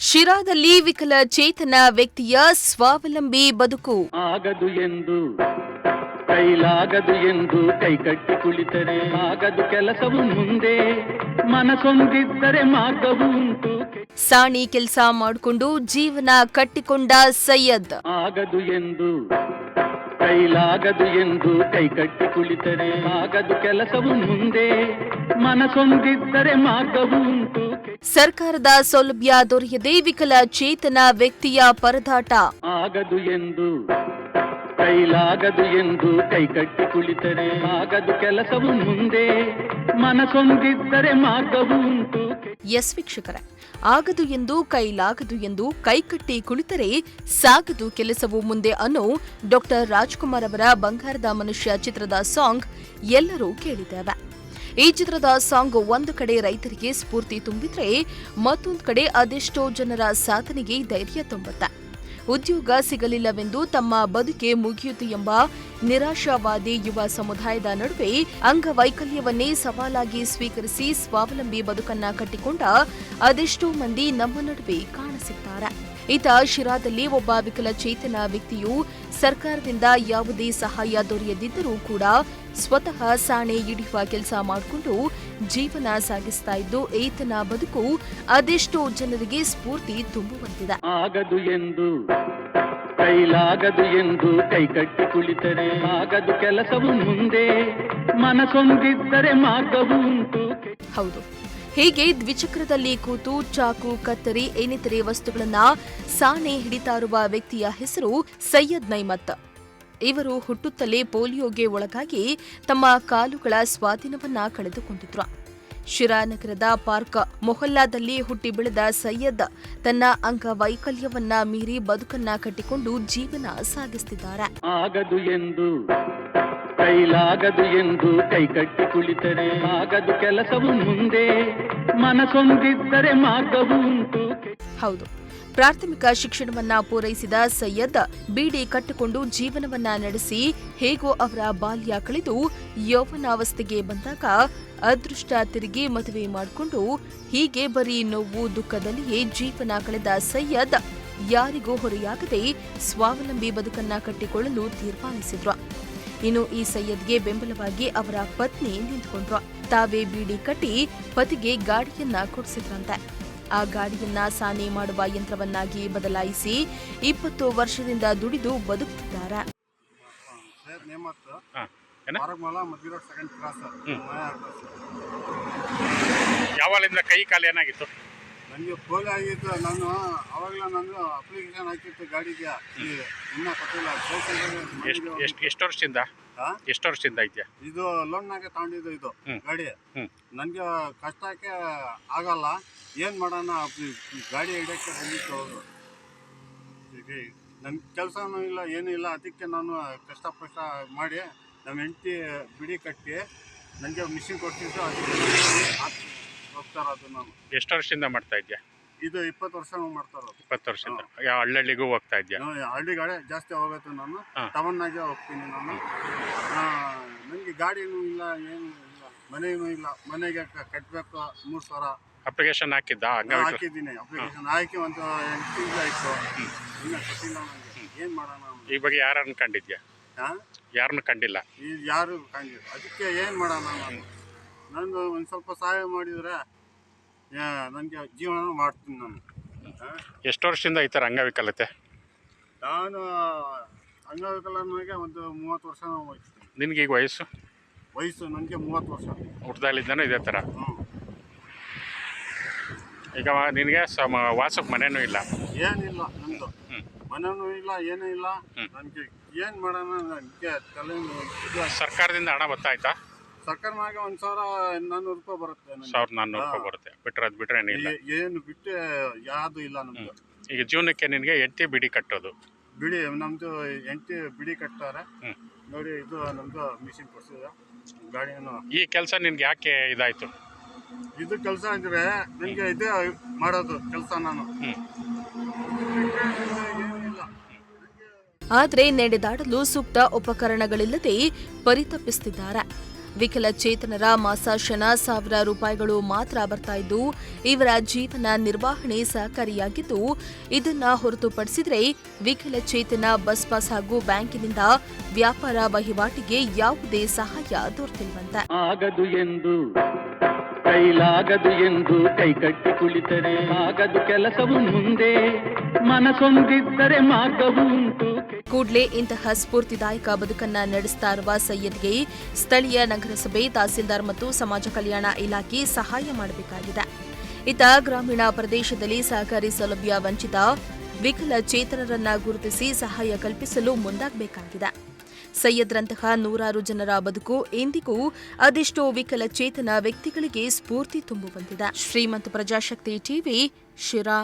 ಶಿರಾದಲ್ಲಿ ವಿಕಲಚೇತನ ವ್ಯಕ್ತಿಯ ಸ್ವಾವಲಂಬಿ ಬದುಕು ಆಗದು ಎಂದು ಕೈಲಾಗದು ಎಂದು ಕೈಕಟ್ಟಿ ಕುಳಿತರೆ ಆಗದು ಕೆಲಸವು ಮುಂದೆ ಮನಸೊಂದಿದ್ದರೆ ಮಾರ್ಗವು ಉಂಟು. ಸಾಣಿ ಕೆಲಸ ಮಾಡಿಕೊಂಡು ಜೀವನ ಕಟ್ಟಿಕೊಂಡ ಸೈಯದ್. ಆಗದು ಎಂದು ಕೈಲಾಗದು ಎಂದು ಕೈಕಟ್ಟಿ ಕುಳಿತರೆ ಆಗದು ಕೆಲಸವು ಮುಂದೆ ಮನಸೊಂದಿದ್ದರೆ ಮಾರ್ಗವು ಉಂಟು. ಸರ್ಕಾರದ ಸೌಲಭ್ಯ ದೊರೆಯದೆ ವಿಕಲಚೇತನ ವ್ಯಕ್ತಿಯ ಪರದಾಟ. ಆಗದು ಎಂದು ಕೈಲಾಗದು ಎಂದು ಕೈಕಟ್ಟಿ ಕುಳಿತರೆ ಆಗದು ಕೆಲಸವು ಮುಂದೆ ಮನಸೊಂದಿದ್ದರೆ ಮಾರ್ಗವು ಉಂಟು. ಎಸ್ ವೀಕ್ಷಕರೇ, ಆಗದು ಎಂದು ಕೈಲಾಗದು ಎಂದು ಕೈಕಟ್ಟಿ ಕುಳಿತರೆ ಸಾಗದು ಕೆಲಸವು ಮುಂದೆ ಅನ್ನೋ ಡಾಕ್ಟರ್ ರಾಜ್ಕುಮಾರ್ ಅವರ ಬಂಗಾರದ ಮನುಷ್ಯ ಚಿತ್ರದ ಸಾಂಗ್ ಎಲ್ಲರೂ ಕೇಳಿದ್ದೇವೆ. ಈ ಚಿತ್ರದ ಸಾಂಗ್ ಒಂದು ಕಡೆ ರೈತರಿಗೆ ಸ್ಫೂರ್ತಿ ತುಂಬಿದ್ರೆ ಮತ್ತೊಂದು ಕಡೆ ಅದೆಷ್ಟೋ ಜನರ ಸಾಧನೆಗೆ ಧೈರ್ಯ ತುಂಬುತ್ತೆ. ಉದ್ಯೋಗ ಸಿಗಲಿಲ್ಲವೆಂದು ತಮ್ಮ ಬದುಕೆ ಮುಗಿಯಿತು ಎಂಬ ನಿರಾಶಾವಾದಿ ಯುವ ಸಮುದಾಯದ ನಡುವೆ ಅಂಗವೈಕಲ್ಯವನ್ನೇ ಸವಾಲಾಗಿ ಸ್ವೀಕರಿಸಿ ಸ್ವಾವಲಂಬಿ ಬದುಕನ್ನ ಕಟ್ಟಿಕೊಂಡ ಅದೆಷ್ಟೋ ಮಂದಿ ನಮ್ಮ ನಡುವೆ ಕಾಣಸಿಗ್ತಾರೆ. ಈತ ಶಿರಾದಲ್ಲಿ ಒಬ್ಬ ವಿಕಲಚೇತನ ವ್ಯಕ್ತಿಯು ಸರ್ಕಾರದಿಂದ ಯಾವುದೇ ಸಹಾಯ ದೊರೆಯದಿದ್ದರೂ ಕೂಡ ಸ್ವತಃ ಸಾಣೆ ಹಿಡಿಯುವ ಕೆಲಸ ಮಾಡಿಕೊಂಡು ಜೀವನ ಸಾಗಿಸ್ತಾ ಇದ್ದು ಈತನ ಬದುಕು ಅದೆಷ್ಟೋ ಜನರಿಗೆ ಸ್ಫೂರ್ತಿ ತುಂಬುವಂತಿದೆ. ಆಗದು ಎಂದು ಕೈಲಾಗದು ಎಂದು ಕೈಕಟ್ಟಿ ಕುಳಿತರೆ ಆಗದು ಕೆಲಸವು ಮುಂದೆ ಮನಸೊಂದಿದ್ದರೆ ಮಾರ್ಗವು ಉಂಟು. ಹೌದು, ಹೀಗೆ ದ್ವಿಚಕ್ರದಲ್ಲಿ ಕೂತು ಚಾಕು, ಕತ್ತರಿ ಇನ್ನಿತರೆ ವಸ್ತುಗಳನ್ನ ಸಾಣೆ ಹಿಡಿತಾ ಇರುವ ವ್ಯಕ್ತಿಯ ಹೆಸರು ಸೈಯದ್ ನೈಮತ್. ಇವರು ಹುಟ್ಟುತ್ತಲೇ ಪೋಲಿಯೋಗೆ ಒಳಗಾಗಿ ತಮ್ಮ ಕಾಲುಗಳ ಸ್ವಾಧೀನವನ್ನ ಕಳೆದುಕೊಂಡಿದ್ರು. ಶಿರಾ ನಗರದ ಪಾರ್ಕ್ ಮೊಹಲ್ಲಾದಲ್ಲಿ ಹುಟ್ಟಿ ಬೆಳೆದ ಸೈಯದ್ ತನ್ನ ಅಂಗವೈಕಲ್ಯವನ್ನ ಮೀರಿ ಬದುಕನ್ನ ಕಟ್ಟಿಕೊಂಡು ಜೀವನ ಸಾಗಿಸುತ್ತಿದ್ದಾರೆ. ಆಗದು ಎಂದು ಕೈಲಾಗದು ಎಂದು ಕೈಕಟ್ಟಿ ಕುಳಿತರೆ ಆಗದು ಕೆಲಸವು ಮುಂದೆ ಮನಸೊಂದಿದ್ದರೆ ಮಾರ್ಗವು ಉಂಟು. ಹೌದು, ಪ್ರಾಥಮಿಕ ಶಿಕ್ಷಣವನ್ನ ಪೂರೈಸಿದ ಸೈಯದ್ ಬೀಡಿ ಕಟ್ಟಿಕೊಂಡು ಜೀವನವನ್ನ ನಡೆಸಿ ಹೇಗೋ ಅವರ ಬಾಲ್ಯ ಕಳೆದು ಯೌವನಾವಸ್ಥೆಗೆ ಬಂದಾಗ ಅದೃಷ್ಟ ತಿರುಗಿ ಮದುವೆ ಮಾಡಿಕೊಂಡು ಹೀಗೆ ಬರೀ ನೋವು ದುಃಖದಲ್ಲಿಯೇ ಜೀವನ ಕಳೆದ ಸೈಯದ್ ಯಾರಿಗೂ ಹೊರೆಯಾಗದೆ ಸ್ವಾವಲಂಬಿ ಬದುಕನ್ನ ಕಟ್ಟಿಕೊಳ್ಳಲು ತೀರ್ಮಾನಿಸಿದ್ರು. ಇನ್ನು ಈ ಸೈಯದ್ಗೆ ಬೆಂಬಲವಾಗಿ ಅವರ ಪತ್ನಿ ನಿಂತುಕೊಂಡ್ರು. ತಾವೇ ಬೀಡಿ ಕಟ್ಟಿ ಪತಿಗೆ ಗಾಡಿಯನ್ನ ಕೊಡಿಸಿದ್ರಂತೆ. ಆ ಗಾಡಿಯನ್ನ ಸಾನೆ ಮಾಡುವ ಯಂತ್ರವನ್ನಾಗಿ ಬದಲಾಯಿಸಿ 20 ವರ್ಷದಿಂದ ದುಡಿದು ಬದುಕುತ್ತಿದ್ದಾರೆ. ಯಾವಾಗಲಿಂದ ಕೈ ಕಾಲು ಏನಾಗಿತ್ತು? ನನಗೆ ಪೋಲಿಯೋ ಆಗಿತ್ತು. ನಾನು ಅವಾಗಲೇ ನಾನು ಅಪ್ಲಿಕೇಶನ್ ಹಾಕಿತ್ತು ಗಾಡಿಗೆ, ಇನ್ನೂ ಕೊಟ್ಟಿಲ್ಲ. ಎಷ್ಟು ವರ್ಷದಿಂದ ಇದೆಯಾ? ಇದು ಲೋನ್ನಾಗೆ ತಗೊಂಡಿದ್ದು ಇದು ಗಾಡಿ. ನನಗೆ ಕಷ್ಟಕ್ಕೆ ಆಗಲ್ಲ, ಏನು ಮಾಡೋಣ, ಗಾಡಿ ಹಿಡಿಯೋಕ್ಕೆ ಬಂದಿತ್ತು. ನನ್ನ ಕೆಲಸನೂ ಇಲ್ಲ, ಏನೂ ಇಲ್ಲ. ಅದಕ್ಕೆ ನಾನು ಕಷ್ಟಪಷ್ಟ ಮಾಡಿ ನಮ್ಮ ಹೆಂಡತಿ ಬಿಡಿ ಕಟ್ಟಿ ನನಗೆ ಮಿಷಿನ್ ಕೊಡ್ತಿದ್ದು. ಅದಕ್ಕೆ ಹೋಗ್ತಾ ಇರೋದು ನಾನು. ಎಷ್ಟು ವರ್ಷದಿಂದ ಮಾಡ್ತಾ ಇದೆಯಾ ಇದು? 20 ವರ್ಷ ಮಾಡ್ತಾ ಇರೋದು. 20 ವರ್ಷದಿಂದ ಯಾವ ಹಳ್ಳಿಗೂ ಹೋಗ್ತಾ ಇದೆಯಾ? ಹಳ್ಳಿಗಾಡೆ ಜಾಸ್ತಿ ಹೋಗುತ್ತೆ. ನಾನು ಟವನ್ನಾಗೆ ಹೋಗ್ತೀನಿ. ನಾನು ನನಗೆ ಗಾಡಿನೂ ಇಲ್ಲ, ಏನೂ ಇಲ್ಲ, ಮನೆಯೂ ಇಲ್ಲ. ಮನೆಗೆ ಕಟ್ಟಬೇಕು 3,000. ಅಪ್ಲಿಕೇಶನ್ ಹಾಕಿದ್ದ? ಹಾಕಿದ್ದೀನಿ. ಅಪ್ಲಿಕೇಶನ್ ಹಾಕಿ ಒಂದು 8 ತಿಂಗಳು ಆಯಿತು, ಇನ್ನೂ ಕೊಟ್ಟಿಲ್ಲ ನನಗೆ. ಏನು ಮಾಡೋಣ? ಈ ಬಗ್ಗೆ ಯಾರನ್ನು ಕಂಡಿದ್ಯಾ? ಯಾರನ್ನು ಕಂಡಿಲ್ಲ? ಯಾರು ಕಂಡಿಲ್ಲ. ಅದಕ್ಕೆ ಏನು ಮಾಡೋಣ? ನಾನು ಒಂದು ಸ್ವಲ್ಪ ಸಹಾಯ ಮಾಡಿದರೆ ನನಗೆ ಜೀವನ ಮಾಡ್ತೀನಿ. ನಾನು ಎಷ್ಟು ವರ್ಷದಿಂದ ಈ ಥರ ಅಂಗವಿಕಲತೆ? ನಾನು ಅಂಗವಿಕಲನಿಗೆ ಒಂದು 30 ವರ್ಷ ಹೋಗ್ತೀನಿ. ನಿನಗೆ ಈಗ ವಯಸ್ಸು ನನಗೆ 30 ವರ್ಷ. ಹುಟ್ಟದಾಗಲಿದ್ದಾನು ಇದೇ ಥರ? ಈಗ ನಿನಗೆ ವಾಸಕ್ಕೆ ಮನೇನೂ ಇಲ್ಲ? ಏನಿಲ್ಲ, ನಂದು ಮನೇನೂ ಇಲ್ಲ, ಏನೂ ಇಲ್ಲ. ನನಗೆ ಏನು ಮಾಡೋಣ? ನನಗೆ ತಲೆ. ಸರ್ಕಾರದಿಂದ ಹಣ ಬರ್ತಾಯ್ತಾ? ಸರ್ಕಾರನಾಗ 1,400 ರೂಪಾಯಿ ಬರುತ್ತೆ. 1,400 ರೂಪಾಯಿ ಬರುತ್ತೆ. ಬಿಟ್ರೆ ಏನಿಲ್ಲ? ಏನು ಬಿಟ್ಟು ಯಾವುದು ಇಲ್ಲ ನಮ್ದು. ಈಗ ಜೀವನಕ್ಕೆ ನಿನಗೆ ಹೆಂಡತಿ ಬಿಡಿ ಕಟ್ಟೋದು? ಬಿಡಿ ನಮ್ದು ಹೆಂಡತಿ ಬಿಡಿ ಕಟ್ತಾರೆ ನೋಡಿ. ಇದು ನಮ್ದು ಮಿಷಿನ್ ಕೊಡ್ಸಿದ ಗಾಡಿಯನ್ನು. ಈ ಕೆಲಸ ನಿನ್ಗೆ ಯಾಕೆ ಇದಾಯ್ತು? ಇದು ಕೆಲಸ ಅಂದ್ರೆ ನನಗೆ ಇದೇ ಮಾಡೋದು ಕೆಲಸ. ನಾನು ಆದರೆ ನಡೆದಾಡಲು ಸೂಕ್ತ ಉಪಕರಣಗಳಿಲ್ಲದೆ ಪರಿತಪಿಸುತ್ತಿದ್ದಾರೆ. ವಿಕಲಚೇತನರ ಮಾಸಾಶನ ₹1,000 ಮಾತ್ರ ಬರ್ತಾ ಇದ್ದು ಇವರ ಜೀವನ ನಿರ್ವಹಣೆ ಸಹಕಾರಿಯಾಗಿದ್ದು, ಇದನ್ನ ಹೊರತುಪಡಿಸಿದರೆ ವಿಕಲಚೇತನ ಬಸ್ ಪಾಸ್ ಹಾಗೂ ಬ್ಯಾಂಕಿನಿಂದ ವ್ಯಾಪಾರ ವಹಿವಾಟಿಗೆ ಯಾವುದೇ ಸಹಾಯ ದೊರೆತಿಲ್ವಂತೆ. ಆಗದು ಎಂದು ಕೈಲಾಗದು ಎಂದು ಕೈಕಟ್ಟಿ ಕುಳಿತರೆ ಆಗದು ಕೆಲಸವು ಮುಂದೆ ಮನಸೊಂದಿದ್ದರೆ ಮಾರ್ಗವು ಉಂಟು. ಕೂಡಲೇ ಇಂತಹ ಸ್ಫೂರ್ತಿದಾಯಕ ಬದುಕನ್ನ ನಡೆಸ್ತಾ ಇರುವ ಸೈಯದ್ಗೆ ಸ್ಥಳೀಯ ನಗರಸಭೆ, ತಹಸೀಲ್ದಾರ್ ಮತ್ತು ಸಮಾಜ ಕಲ್ಯಾಣ ಇಲಾಖೆ ಸಹಾಯ ಮಾಡಬೇಕಾಗಿದೆ. ಇತ್ತ ಗ್ರಾಮೀಣ ಪ್ರದೇಶದಲ್ಲಿ ಸಹಕಾರಿ ಸೌಲಭ್ಯ ವಂಚಿತ ವಿಕಲಚೇತನರನ್ನ ಗುರುತಿಸಿ ಸಹಾಯ ಕಲ್ಪಿಸಲು ಮುಂದಾಗಬೇಕಾಗಿದೆ. ಸೈಯದ್ರಂತಹ ನೂರಾರು ಜನರ ಬದುಕು ಇಂದಿಗೂ ಅದೆಷ್ಟೋ ವಿಕಲಚೇತನ ವ್ಯಕ್ತಿಗಳಿಗೆ ಸ್ಫೂರ್ತಿ ತುಂಬುವಂತಿದೆ. ಶ್ರೀಮಂತ ಪ್ರಜಾಶಕ್ತಿ ಟಿವಿ, ಶಿರಾ.